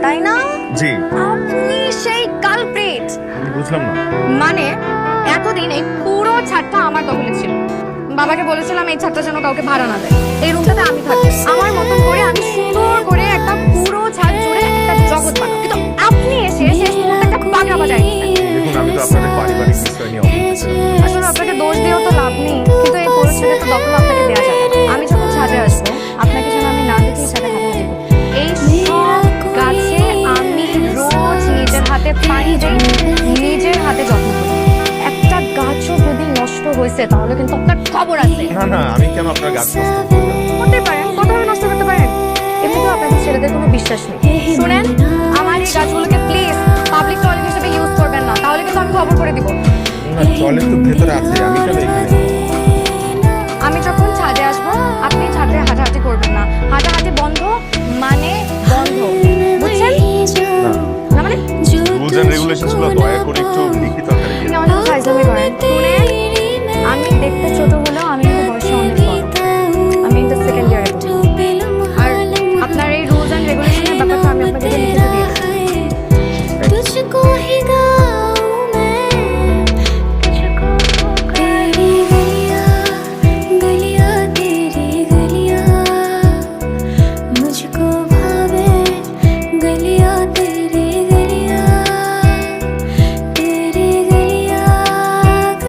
তাই না? জি। আপনি সেই কালপ্রিট। বুঝলাম না। মানে এতদিন এই পুরো ছাদটা আমার দখলে ছিল। বাবাকে বলেছিলাম এই ছাদটা যেন কাউকে ভাড়া না দেয়, এই রুমটাতে আমি থাকি, আমার মতন করে আমি সুন্দর করে একটা পুরো ছাদ জুড়ে একটা জগৎ বানাবো। কিন্তু আপনি এসে শেষ মুহূর্তে একটা বাঁকা বাজায় দিলেন। দেখুন, আমি তো আপনাদের পারিবারিক বিষয় নিয়ে অবগত। আসলে আপনাকে দোষ দিয়েও তো লাভ নেই, কিন্তু এই পুরো ছাদে তো দখল আপনাকে দেওয়া যাবে না। আমি যখন ছাদে আসবো আপনাকে যেন আমি না দেখেই ছাদে হাঁটাহাঁটি করবো। এই সব গাছে আমি রোজ নিজের হাতে পানি দেই, নিজের হাতে যত্ন করি। একটা গাছও যদি নষ্ট হয়েছে তাহলে কিন্তু আপনার খবর আছে। না না, আমি কেন আপনার গাছ নষ্ট করব? করতে পারেন, কোথাও নষ্ট করতে পারেন। এমনিতেও আপনাদের ছেলেদের কোনো বিশ্বাস নেই। শুনেন, আমার এই গাছগুলোকে প্লিজ পাবলিক টয়লেট হিসেবে ইউজ করবেন না, তাহলে কিন্তু আমি খবর করে দিব। না, টয়লেট তো ভেতরে আছে, আমি কেন এখানে? আমি যখন ছাদে আসবো আপনি ছাদে হাঁটাহাঁটি করবেন না। হাঁটাহাঁটি বন্ধ মানে বন্ধ, বুঝছেন? না, না মানে রুলস এন্ড রেগুলেশনস গুলো দয়া